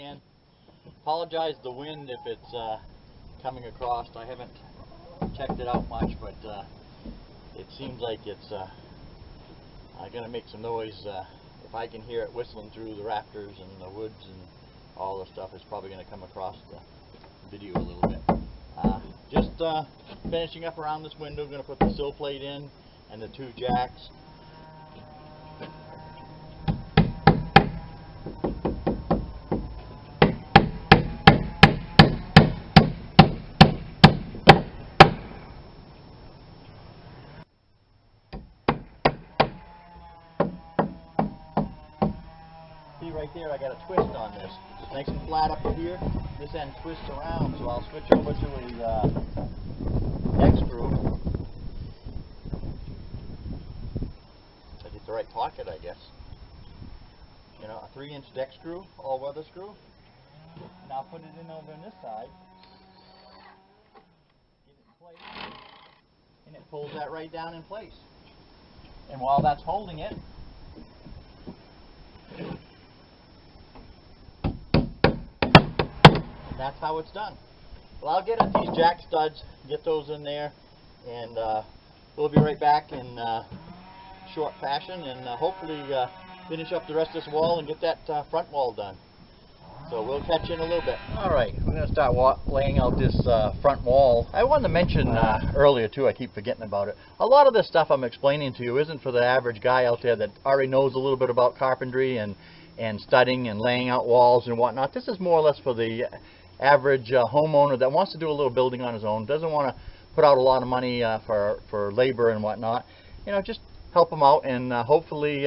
can. Apologize the wind if it's coming across. I haven't checked it out much, but it seems like it's going to make some noise. If I can hear it whistling through the rafters and the woods and all the stuff, it's probably going to come across the video a little bit. Just finishing up around this window. Going to put the sill plate in and the 2 jacks. See right there, I got a twist on this. It's nice and flat up here. This end twists around, so I'll switch over to a deck screw. I get the right pocket, I guess. You know, a 3-inch deck screw, all-weather screw. Now put it in over on this side. Get it in place. And it pulls that right down in place. And while that's holding it, that's how it's done. Well, I'll get at these jack studs, get those in there, and we'll be right back in short fashion, and hopefully finish up the rest of this wall and get that front wall done. So we'll catch you in a little bit. Alright, we're going to start laying out this front wall. I wanted to mention earlier too, I keep forgetting about it. A lot of this stuff I'm explaining to you isn't for the average guy out there that already knows a little bit about carpentry and studding and laying out walls and whatnot. This is more or less for the average homeowner that wants to do a little building on his own, doesn't want to put out a lot of money for labor and whatnot. You know, just help them out, and hopefully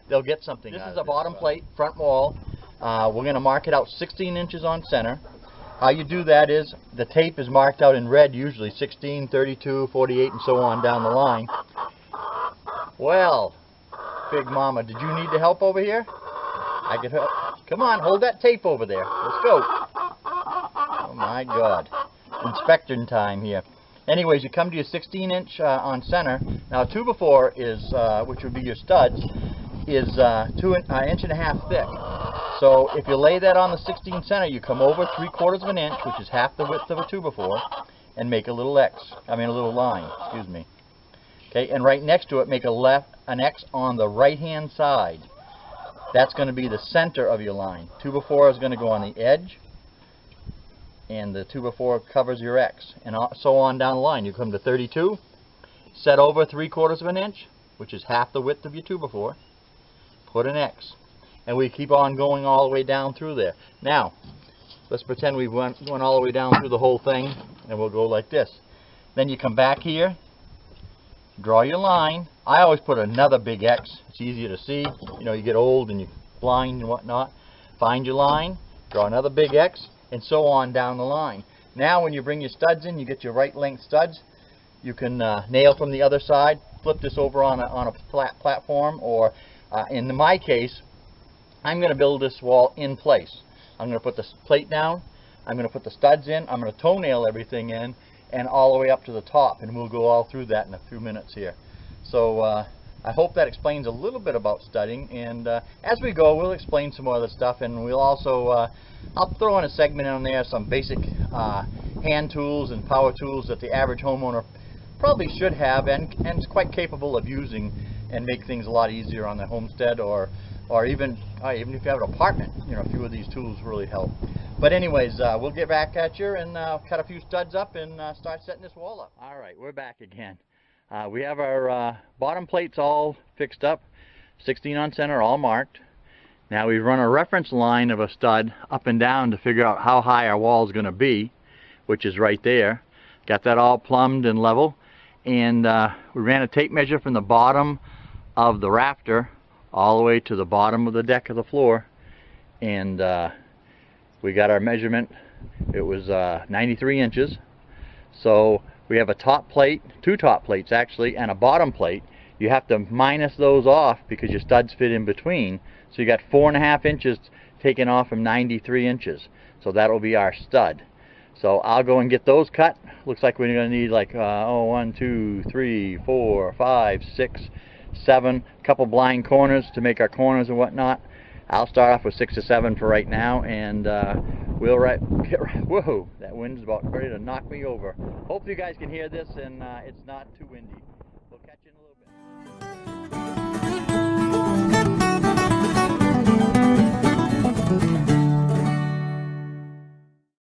they'll get something. This is a bottom plate front wall. We're going to mark it out 16 inches on center. How you do that is the tape is marked out in red, usually 16, 32, 48, and so on down the line. Well, Big Mama, did you need the help over here? I could help. Come on, hold that tape over there. Let's go. Oh my God. Inspecting time here. Anyways, you come to your 16-inch on center. Now, 2x4 is, which would be your studs, is 1.5 inches thick. So if you lay that on the 16 center, you come over 3/4 of an inch, which is half the width of a 2x4, and make a little a little line. Excuse me. Okay, and right next to it, make an X on the right-hand side. That's going to be the center of your line. 2x4 is going to go on the edge, and the 2x4 covers your X, and so on down the line. You come to 32, set over 3/4 of an inch, which is half the width of your 2x4, put an X, and we keep on going all the way down through there. Now, let's pretend we went all the way down through the whole thing, and we'll go like this. Then you come back here, draw your line. I always put another big X. It's easier to see. You know, you get old and you're blind and whatnot. Find your line, draw another big X, and so on down the line. Now when you bring your studs in, you get your right length studs. You can nail from the other side, flip this over on a flat platform, or in my case, I'm going to build this wall in place. I'm going to put the plate down, I'm going to put the studs in, I'm going to toenail everything in, and all the way up to the top, and we'll go all through that in a few minutes here. So I hope that explains a little bit about studding, and as we go, we'll explain some more other stuff, and we'll also I'll throw in a segment on there, some basic hand tools and power tools that the average homeowner probably should have and is quite capable of using, and make things a lot easier on their homestead, or even if you have an apartment. You know, a few of these tools really help. But anyways, we'll get back at you and cut a few studs up and start setting this wall up. All right, we're back again. We have our bottom plates all fixed up, 16 on center, all marked. Now we run a reference line of a stud up and down to figure out how high our wall is going to be, which is right there. Got that all plumbed and level, and we ran a tape measure from the bottom of the rafter all the way to the bottom of the deck of the floor, and we got our measurement. It was 93 inches. So we have a top plate, 2 top plates actually, and a bottom plate. You have to minus those off because your studs fit in between. So you got 4.5 inches taken off from 93 inches. So that'll be our stud. So I'll go and get those cut. Looks like we're going to need like 1, 2, 3, 4, 5, 6, 7, couple blind corners to make our corners and whatnot. I'll start off with 6 to 7 for right now, and we'll get right. Whoa, that wind's about ready to knock me over. Hopefully you guys can hear this and it's not too windy.